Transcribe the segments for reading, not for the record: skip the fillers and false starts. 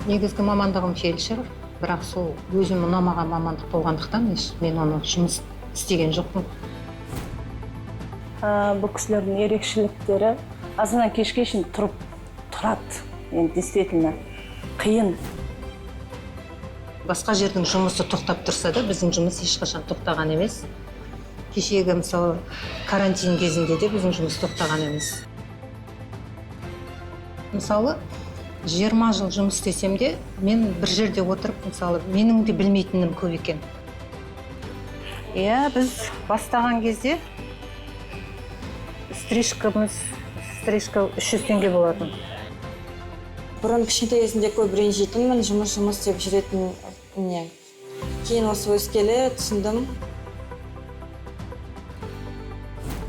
Негізгі мамандығым фельдшер, бірақ сол өзім ұнамаған мамандық болғандықтан мен оны жұмыс істеген жоқпын. Бұл кісілердің ерекшеліктері азынан кешке шейін тұрады. Енді действительно қиын. Басқа жердің жұмысы тоқтап тұрса да, біздің жұмыс ешқашан тоқтаған емес. Кешегі мысалы карантин кезінде де біздің жұмыс тоқтаған емес. Мысалы 20 жыл жұмыс істесем де, мен бір жерде отырып, мысалы, менің де білмейтінім көп екен. Біз бастаған кезде стрижка 300 теңге болатын. Бұрын кішкентай кезімде көп ренжитінмін, жұмыс деп жүретін не. Кейін осы өскеле түсіндім.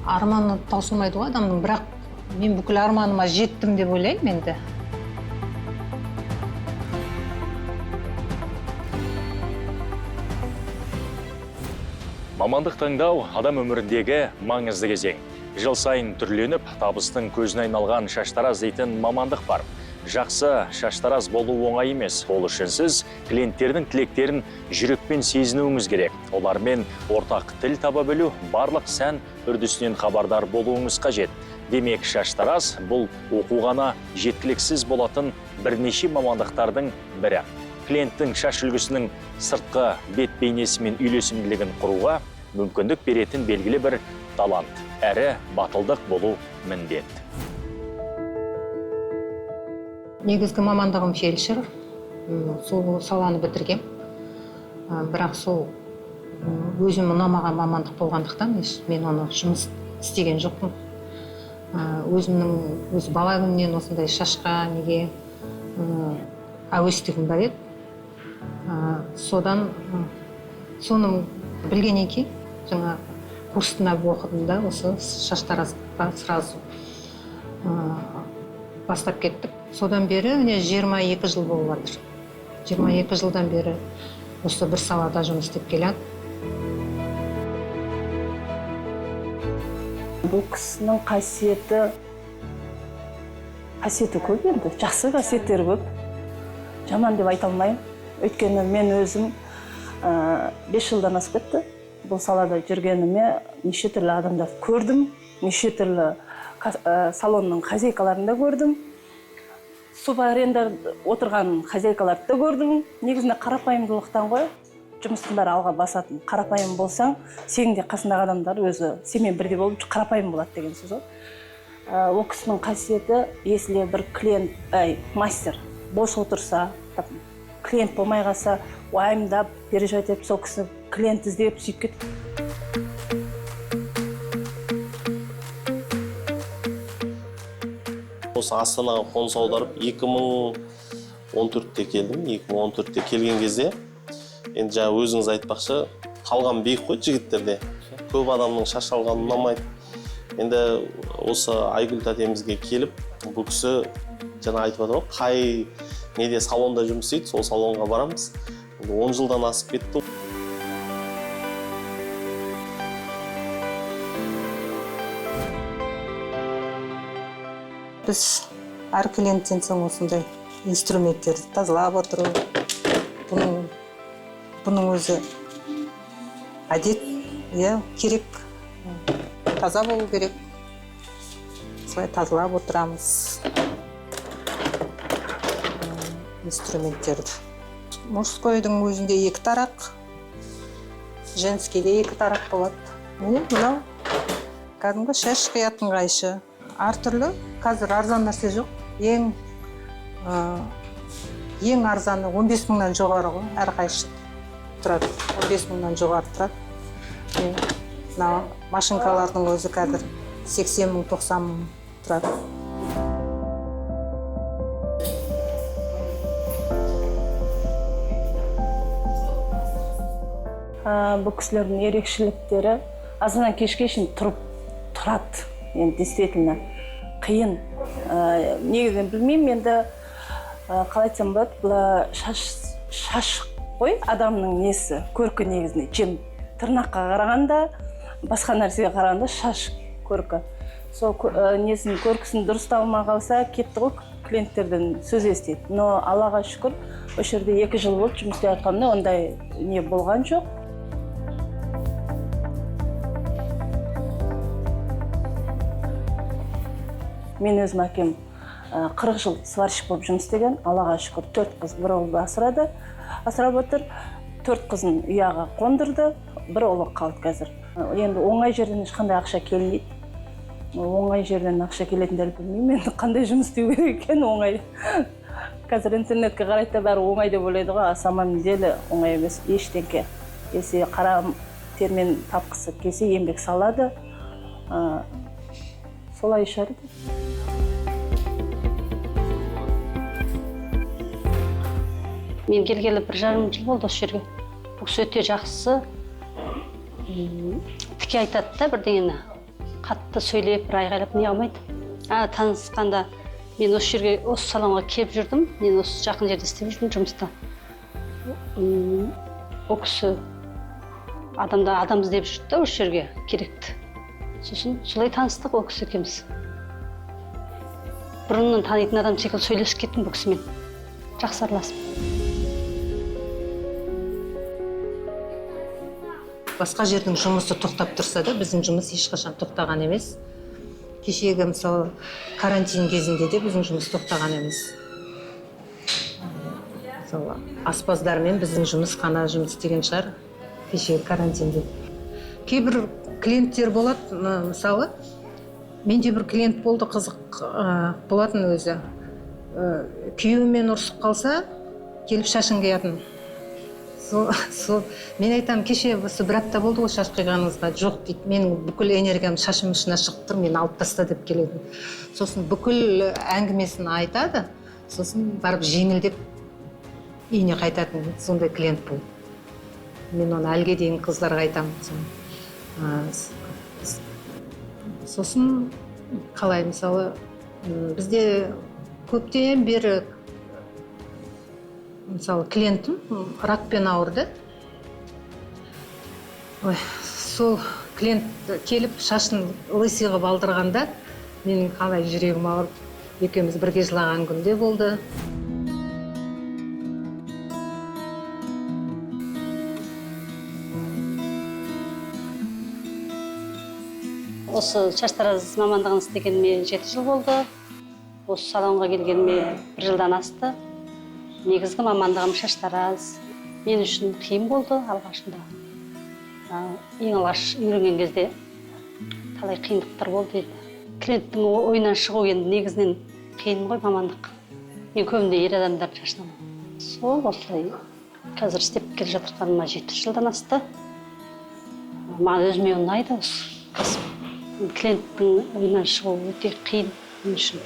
Арманы таусылмайды ғой адамның, бірақ мен бүкіл арманыма жеттім деп ойлаймын енді. Мамандық таңдау адам өміріндегі маңызды кезең. Жыл сайын түрленіп, табыстың көзіне айналған шаштараз дейтін мамандық бар. Жақсы шаштараз болу оңай емес. Ол үшін сіз клиенттердің тілектерін жүрекпен сезінуіңіз керек. Олармен ортақ тіл таба білу, барлық сән үрдісінен хабардар болуыңыз қажет. Демек, шаштараз бұл оқуғана жеткіліксіз болатын бірнеше мамандықтардың бірі. Клиенттің шаш үлгісінің сыртқы бет бейнесімен үйлесімділігін құруға мүмкіндік беретін белгілі бір талант, әрі батылдық болу міндет. Негізгі мамандығым фельдшер, сол саланы бітіргем. Бірақ сол өзім ұнамаған мамандық болғандықтан мен оны жұмыс істеген жоқпын. Өз бала күннен осындай шашқа неге әуестігім бар еді. Соны білгеннен кейін жаңа курсына оқыдым да, осы шаштаразға сразу бастап кеттік. Содан бері 22 жыл болып жатыр. 22 жылдан бері осы бір салада жұмыс істеп келеді. Бұл кісінің қасиеті көп енді, жақсы қасиеттері көп. Жаман деп айта алмаймын. Өйткені мен өзім 5 жылдан асып кетті. Бұл салада жүргеніме неше түрлі адамдарды көрдім, неше түрлі салонның хозяйкаларын да көрдім. Субарендар отырған хозяйкаларды да көрдім. Негізінде қарапайымдылықтан ғой, жұмыстың бәрі алға басатын. Қарапайым болсаң, сенің де қасындағы адамдар өзі сенімен бірге болып қарапайым болады деген сөз ғой. Ол кісінің қасиеті, если бір клиент, мастер бос отырса, клиент болмай қалса, уайымдап, переживать етіп, сол кісі клиент іздеп сүйіп кетті. Осы Астанаға қоныс аударып 2014-те келдім. 2014-те келген кезде, енді жаңа өзіңіз айтпақшы, қалған биік қой жігіттерде. Көп адамның шаш алғаны ұнамайды. Енді осы Айгүл тәтемізге келіп, бұл кісі жаңа айтып отыр ғой, қай неде салонда жұмыс істейді, сол салонға барамыз. 10 жылдан асып кетті. Біз әр клиенттен соң осындай инструменттерді тазалап отыру. Бұның өзі әдет, керек, таза болу керек. Солай тазалап отырамыз инструменттерді. Мужскойдың өзінде 2 тарақ, женскийде 2 тарақ болады. Мынау кәдімгі шаш қиятын қайшы. Әртүрлі, қазір арзан нәрсе жоқ. Ең арзаны 15 мыңнан жоғары ғой, әр қайшы тұрады. 15 мыңнан жоғары тұрады. Машинкалардың өзі қазір 80 мың, 90 мың тұрады. Бұл кісілердің ерекшеліктері азынан кешке шейін тұрады. Енді действительно қиын. Негізін білмеймін, енді қалай айтсам болады, бұл шаш қой адамның несі, көркі негізінде. Жем тырнаққа қарағанда, басқа нәрсеге қарағанда шаш көркі. Сол несін көркісін дұрысталмай қалса, кетті ғой клиенттерден сөз естейді. Но Аллаға шүкір, осы жерде 2 жыл болды жұмыс істеп жатқанымда ондай не болған жоқ. Мен өзім әкем 40 жыл сварщик болып жұмыс істеген. Аллаға шүкір 4 қыз, бір ұлды асырап отыр. 4 қызын ұяға қондырды, бір ұлы қалды қазір. Енді оңай жерден ешқандай ақша келмейді. Оңай жерден ақша келетіндерді білмеймін. Енді қандай жұмыс істеу керек екен оңай. Қазір интернетке қарайды да бәрі оңай деп ойлайды ғой, саман деле оңай емес ештеңке. Келсе қара термен тапқысы келсе еңбек салады. Солай шығар. Мен келгелі 1,5 жыл болды осы жерге. Бұл кісі өте жақсы. Тіке айтады да бірдеңені. Қатты сөйлеп, бір айғайлап не алмайды. Танысқанда мен осы жерге, осы салонға келіп жүрдім. Мен осы жақын жерде істеп жүрдім жұмыста. Ол кісі адам іздеп жүрді да осы жерге керекті. Сосын солай таныстық ол кісі екеуміз. Бұрыннан танитын адам секілді сөйлесіп кеттім бұл кісімен. Жақсы араласып. Басқа жердің жұмысы тоқтап тұрса да, біздің жұмыс ешқашан тоқтаған емес. Кешегі мысалы карантин кезінде де біздің жұмыс тоқтаған емес. Мысалы аспаздармен біздің жұмыс қана жұмыс істеген шығар кешегі карантинде. Кейбір клиенттер болады, мысалы менде бір клиент болды, қызық болатын өзі. Күйеуімен ұрысып қалса, келіп шашын қиятын. Мен айтам, кеше бір апта болды ғой шаш қиғаныңызға. Жоқ дейді, менің бүкіл энергиям шашым ұшына шығып тұр, мен алып таста деп келеді. Сосын бүкіл әңгімесін айтады, сосын барып жеңілдеп үйіне қайтатын, сондай клиент болды. Мен оны әлге дейін қыздарға айтамын. Сосын қалай, мысалы, бізде көптен бері мысалы клиентім ракпен ауырды. Сол клиент келіп шашын лысый қылып алдырғанда менің қалай жүрегім ауырып, екеуміз бірге жылаған күнде болды. Осы шаштараз мамандығын істегеніме 7 жыл болды. Осы салонға келгеніме 1 жылдан асты. Негізгі мамандығым шаштараз. Мен үшін қиын болды алғашында. Ең алғаш үйренген кезде талай қиындықтар болды еді. Клиенттің ойынан шығу енді негізінен қиын ғой мамандық. Мен көбінде ер адамдардың шашын аламын. Сол осылай қазір істеп келе жатқаныма 7 жылдан асты. Маған өзіме ұнайды осы кәсіп. Клиенттің ойынан шығу өте қиын мен үшін.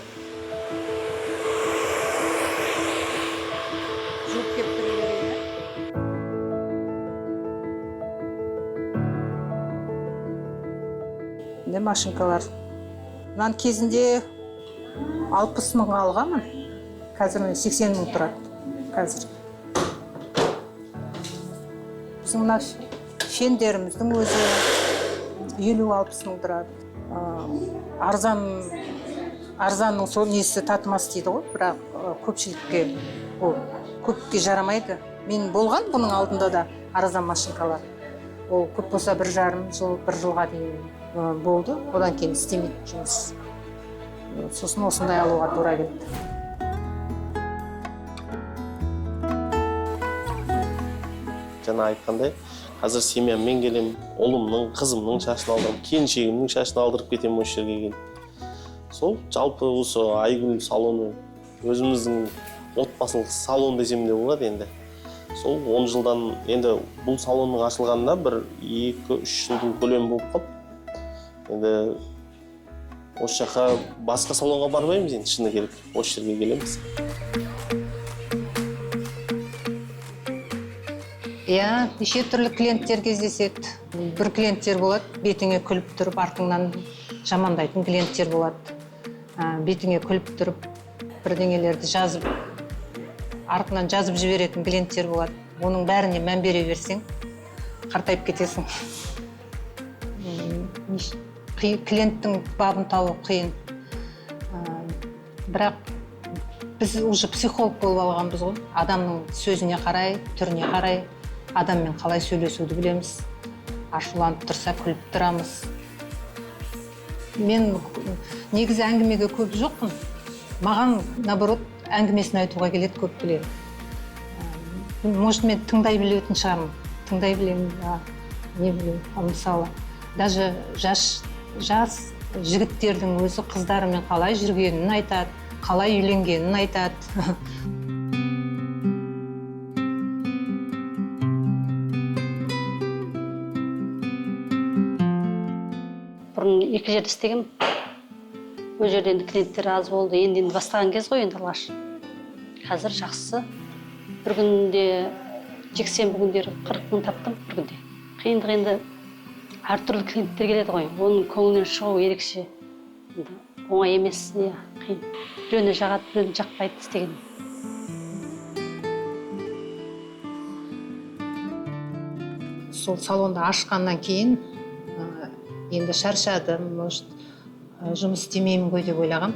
Машинкалар. Мен кезінде 60 мың алғанмын. Қазір 80 мың тұрады. Қазір. Біздің мына фендеріміздің өзі 50-60 мың тұрады. Арзанның сол несі татымас дейді ғой, бірақ көпшілікке ол көпке жарамайды. Мен болған бұның алдында да арзан машинкалар. Ол көп болса 1,5 жыл, 1 жылға дейін болды. Одан кейін істемейді жұмыс. Сосын осындай алуға тура келді. Жаңа айтқандай, қазір семьяммен келем, ұлымның, қызымның шашын алдырып, келіншегімнің шашын алдырып кетем осы жерге келіп. Сол жалпы осы Айгүл салоны өзіміздің отбасылық салон десем де болады енді. Сол 10 жылдан енді бұл салонның ашылғанына бір 2-3 жылдың көлемі болып қалды. Енді осы жаққа басқа салонға бармаймыз енді шыны керек, осы жерге келеміз. Неше түрлі клиенттер кездеседі. Бір клиенттер болады, бетіңе күліп тұрып, артыңнан жамандайтын клиенттер болады. Бетіңе күліп тұрып, бірдеңелерді жазып, артынан жазып жіберетін клиенттер болады. Оның бәріне мән бере берсең, қартайып кетесің. Клиенттің бабын табу қиын. Бірақ біз уже психолог болып алғанбыз ғой. Адамның сөзіне қарай, түріне қарай, адаммен қалай сөйлесуді білеміз. Ашуланып тұрса күліп тұрамыз. Мен негізі әңгімеге көп жоқпын. Маған, наоборот, әңгімесін айтуға келеді көп білемін. Может, мен тыңдай білетін шығармын. Тыңдай білемін, не білемін. Мысалы, даже жас жігіттердің өзі қыздарымен қалай жүргенін айтады, қалай үйленгенін айтады. Бұрын 2 жерде істегем. Ол жерде енді клиенттер аз болды. Енді бастаған кез ғой енді алғаш. Қазір жақсы. Бір күнде жексенбі күндері 40 мың таптым бір күнде. Қиындық енді әртүрлі клиенттер келеді ғой. Оның көңілінен шығу ерекше. Оңай емес, қиын. Біреуіне жағады, біреуіне жақпайды істеген. Сол салонды ашқаннан кейін енді шаршадым, может, жұмыс істемеймін ғой деп ойлағам.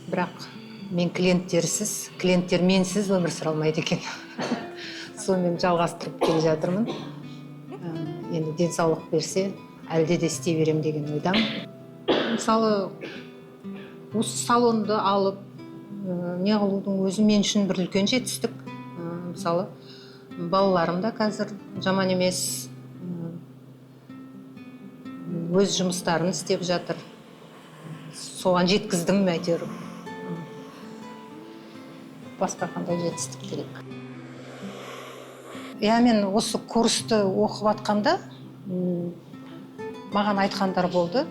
Бірақ мен клиенттерсіз, клиенттер менсіз өмір сүре алмайды екен. Сонымен жалғастырып келе жатырмын. Енді денсаулық берсе, әлде де істей берем деген ойдам. Мысалы, осы салонды алып, не қылудың өзі мен үшін бір үлкен жетістік. Мысалы, балаларым да қазір жаман емес. Өз жұмыстарын істеп жатыр. Соған жеткіздім әйтеуір. Басқа қандай жетістік керек. Мен осы курсты оқып атқанда маған айтқандар болды.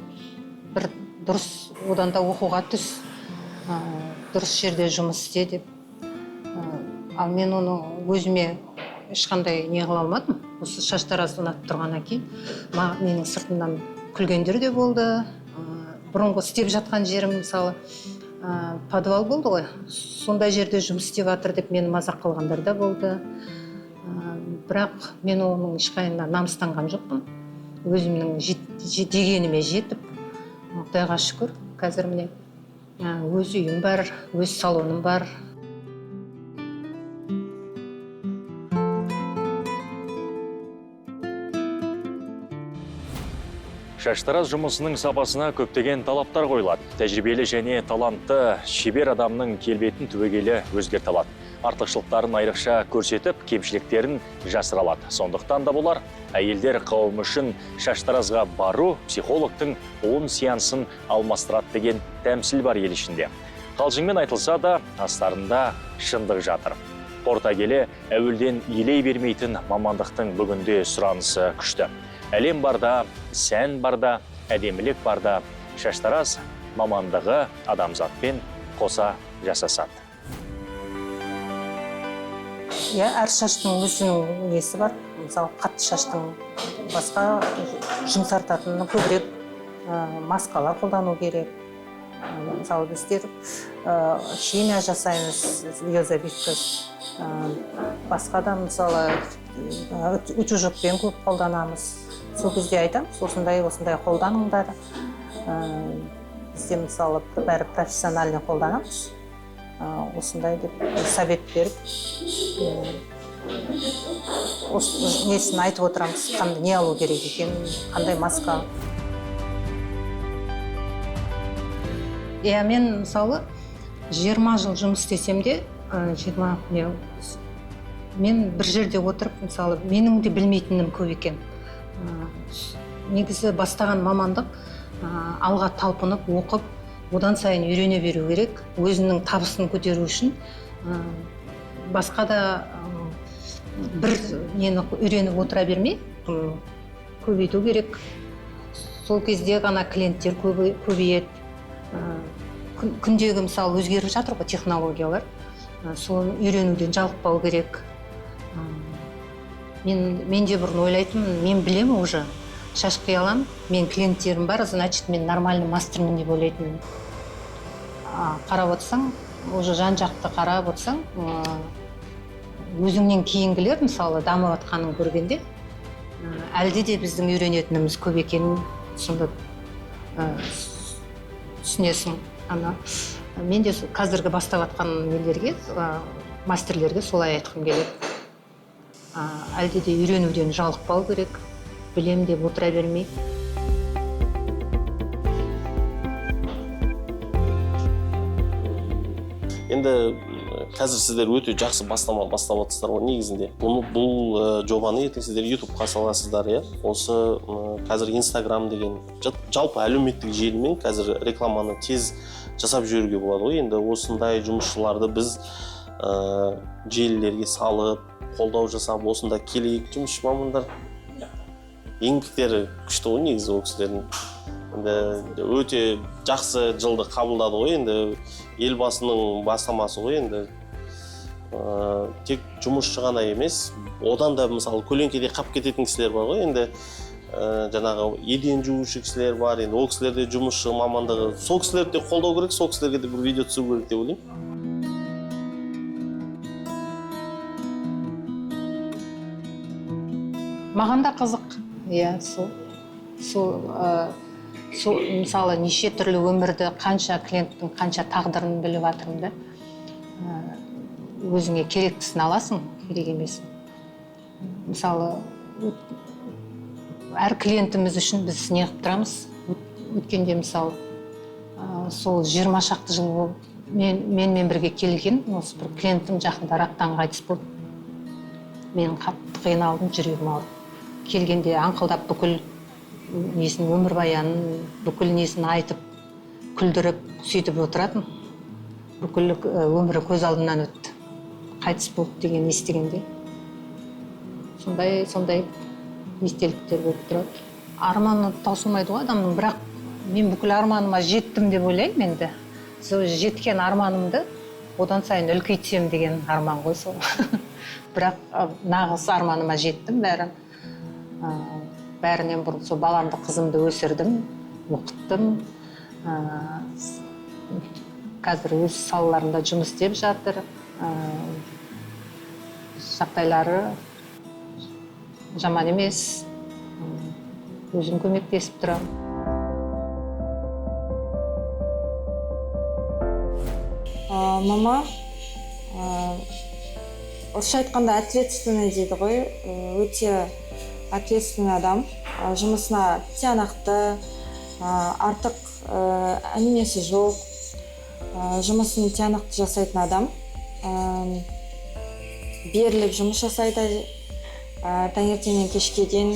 Бір дұрыс одан да оқуға түс, дұрыс жерде жұмыс істе деп. Ал мен оны өзіме ешқандай не қыла алмадым. Осы шаштаразды ұнатып тұрғаннан кейін менің сыртымнан күлгендер де болды. Бұрынғы істеп жатқан жерім мысалы подвал болды ғой. Сондай жерде жұмыс істеп жатыр деп мені мазақ қылғандар да болды. Бірақ мен оның ешқайсысына намыстанған жоқпын. Өзімнің дегеніме жетіп, Құдайға шүкір, қазір міне өз үйім бар, өз салоным бар. Шаштараз жұмысының сапасына көптеген талаптар қойылады. Тәжірибелі және талантты шебер адамның келбетін түбегейлі өзгерте алады. Артықшылықтарын айрықша көрсетіп, кемшіліктерін жасыра алады. Сондықтан да болар, әйелдер қауымы үшін шаштаразға бару психологтың 10 сеансын алмастырады деген тәмсіл бар ел ішінде. Қалжыңмен айтылса да, астарында шындық жатыр. Қорыта келе, әуелден елей бермейтін мамандықтың бүгінде сұранысы күшті. Әлем барда, сән барда, әдемілік барда, шаштараз мамандығы адамзатпен қоса жасасады. Әр шаштың өзінің несі бар. Мысалы, қатты шаштың басқа жұмсартатыны көбірек маскалар қолдану керек. Мысалы, біздер химия жасаймыз, биозабиткіз. Басқа да, мысалы, утюжокпен көп қолданамыз. Сол кезде айтамыз, осындай қолданыңдар. Бізде, мысалы, бәрі профессиональный қолданамыз. Осындай деп совет беріп, несін айтып отырамыз, не алу керек екен, қандай маска. Мен, мысалы, 20 жыл жұмыс істесем де, мен бір жерде отырып, мысалы, менің де білмейтінім көп екен. Негізі бастаған мамандық алға талпынып, оқып, одан сайын үйрене беру керек. Өзінің табысын көтеру үшін басқа да бір нені үйреніп отыра бермей, көбейту керек. Сол кезде ғана клиенттер көбейеді. Күндегі, мысалы, өзгеріп жатыр ғой технологиялар. Соны үйренуден жалықпау керек. Мен де бұрын ойлайтынмын, мен білемін уже, шаш қия аламын, мен клиенттерім бар, значит, мен нормальный мастермін деп ойлайтынмын. Қарап отырсаң, уже жан-жақты қарап отырсаң, өзіңнен кейінгілер, мысалы, дамып жатқанын көргенде, әлде де біздің үйренетініміз көп екенін түсінесің. Мен де қазіргі бастап жатқан нелерге, мастерлерге солай айтқым келеді. Әлде де үйренуден жалықпау керек, білем деп отыра бермей. Енді қазір сіздер өте жақсы бастама бастап отырсыздар ғой негізінде. Бұл жобаны ертең сіздер YouTube-қа саласыздар, иә? Осы қазір Instagram деген жалпы әлеуметтік желімен қазір рекламаны тез жасап жіберуге болады ғой. Енді осындай жұмысшыларды біз желілерге салып, қолдау жасап, осында келейік жұмысшы мамандар. Еңбектері күшті ғой негізі ол кісілердің. Енді өте жақсы жылды қабылдады ғой, енді елбасының бастамасы ғой, енді тек жұмысшы ғана емес, одан да мысалы көлеңкеде қап кететін кісілер бар ғой, енді жаңағы еден жуушы кісілер бар, енді ол кісілерде жұмысшы мамандығы, сол кісілерді де қолдау керек, сол кісілерге де бір видео түсіру керек деп ойлаймын. Маған да қызық, иә, сол мысалы неше түрлі өмірді, қанша клиенттің қанша тағдырын біліп жатырмын да. Өзіңе керектісін аласың, керек емесін. Мысалы, әр клиентіміз үшін біз неғып тұрамыз. Өткенде мысалы, сол 20 шақты жыл менімен бірге келген, осы бір клиентім жақында рактан қайтыс болды. Мен қатты қиналдым, жүрегім ауырды. Келгенде аңқылдап бүкіл несін, өмірбаянын, бүкіл несін айтып, күлдіріп, сөйтіп отыратын. Бүкіл өмірі көз алдымнан өтті. Қайтыс болды деген естігенде. Сондай естеліктер болып тұрады. Арманы таусылмайды ғой адамның, бірақ мен бүкіл арманыма жеттім деп ойлаймын енді. Сол жеткен арманымды одан сайын үлкейтсем деген арман ғой сол. Бірақ нағыз арманыма жеттім бәрінен бұрын сол баламды, қызымды өсірдім, оқыттым. Қазір өз салаларында жұмыс істеп жатыр. Жағдайлары жаман емес. Өзім көмектесіп тұрамын. Мама орысша айтқанда ответственный дейді ғой, өте ответственный адам, жұмысына тиянақты, артық әңгімесі жоқ, жұмысын тиянақты жасайтын адам, беріліп жұмыс жасайды, таңертеңнен кешке дейін,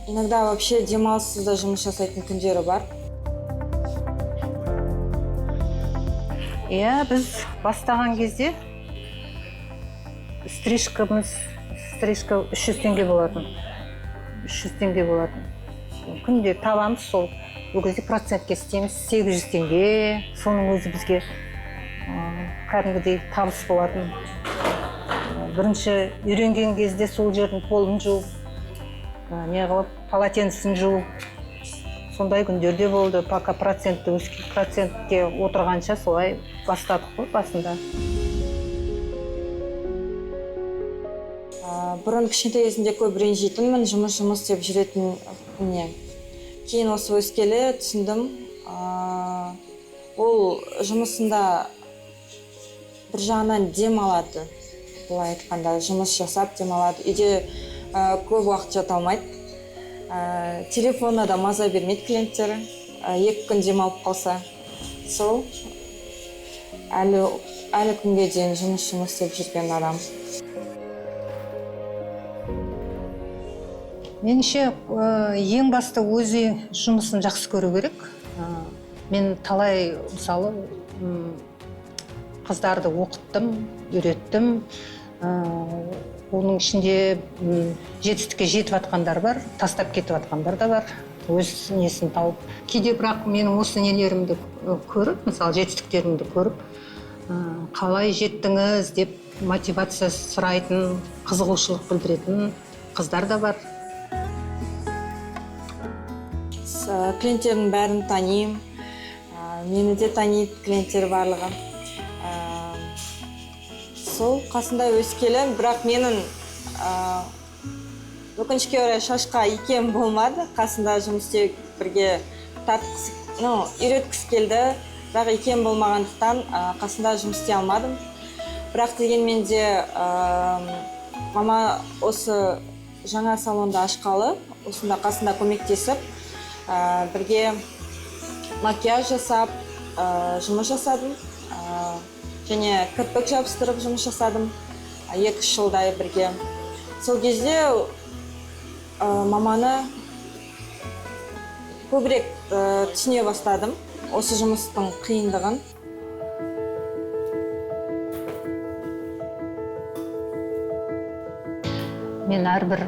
иногда вообще демалыссыз да жұмыс жасайтын күндері бар. Иә, біз бастаған кезде стрижка 300 теңге болатын. 300 теңге болатын. Күнде табамыз сол. Ол кезде процентке істейміз 800 теңге. Соның өзі бізге кәдімгідей табыс болатын. Бірінші үйренген кезде сол жердің полын жуып, не қылып, полотенцесін жуып. Сондай күндерде болды, пока процентке отырғанша солай бастадық қой басында. Бұрын кішкентай кезімде көп ренжитінмін, жұмыс деп жүретін. Кейін осы өскеле түсіндім. Ол жұмысында бір жағынан дем алады. Былай айтқанда жұмыс жасап дем алады. Үйде көп уақыт жата алмайды. Телефонына да маза бермейді клиенттері. 2 күн демалып қалса. Сол әлі күнге дейін жұмыс деп жүрген адам. Меніңше, ең басты өзі жұмысын жақсы көру керек. Мен талай, мысалы, қыздарды оқыттым, үйреттім. Оның ішінде жетістікке жетіп жатқандар бар, тастап кетіп жатқандар да бар. Өз несін тауып. Кейде бірақ менің осы нелерімді көріп, мысалы, жетістіктерімді көріп, қалай жеттіңіз деп мотивация сұрайтын, қызығушылық білдіретін қыздар да бар. Клиенттердің бәрін танимын, мені де таниды клиенттер барлығы. Сол қасында өскелі, бірақ менің өкінішке орай шашқа икем болмады. Қасында жұмыс істеп бірге үйреткісі келді, бірақ икем болмағандықтан қасында жұмыс істей алмадым. Бірақ дегенмен де мама осы жаңа салонда ашқалы, осында қасында көмектесіп, бірге макияж жасап, жұмыс жасадым. Және кірпік жабыстырып жұмыс жасадым. 2 жылдай бірге. Сол кезде маманы көбірек түсіне бастадым. Осы жұмыстың қиындығын. Мен әрбір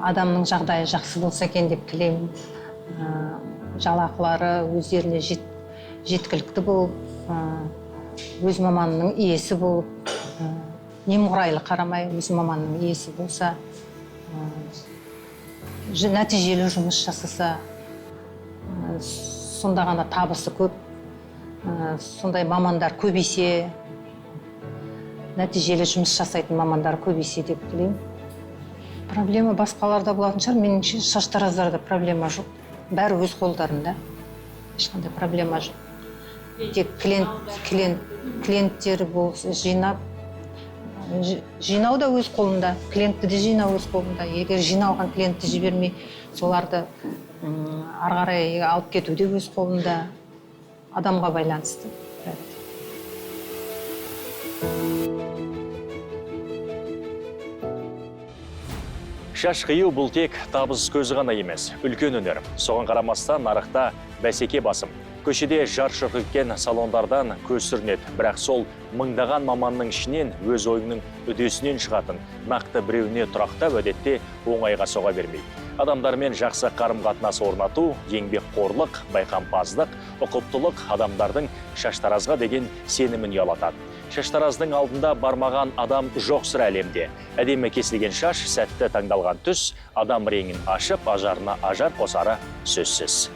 адамның жағдайы жақсы болса екен деп тілеймін. Жалақылары өздеріне жеткілікті болып, өз маманының иесі болып, немқұрайлы қарамай өз маманның иесі болса, нәтижелі жұмыс жасаса, сонда ғана табысы көп, сондай мамандар көбейсе, нәтижелі жұмыс жасайтын мамандар көбейсе деп тілеймін. Проблема басқаларда болатын шығар, меніңше шаштараздарда проблема жоқ. Бәрі өз қолдарында. Ешқандай проблема жоқ. Тек клиенттер болса жинап, жинау да өз қолында, клиентті де жинау өз қолында. Егер жиналған клиентті жібермей, соларды ары қарай алып кету де өз қолында. Адамға байланысты. Шаш қию бұл тек табыс көзі ғана емес, үлкен өнер. Соған қарамастан нарықта бәсеке басым. Көшеде жаршық еткен салондардан көз сүрінеді, бірақ сол мыңдаған маманның ішінен өз ойының үдесінен шығатын нақты біреуіне тұрақтап әдетте оңайға соға бермейді. Адамдармен жақсы қарым-қатынас орнату, еңбекқорлық, байқампаздық, ұқыптылық адамдардың шаштаразға деген сенімін ұялатады. Шаштараздың алдында бармаған адам жоқ сірә әлемде. Әдемі кесілген шаш, сәтті таңдалған түс, адам реңін ашып, ажарына ажар қосары сөзсіз.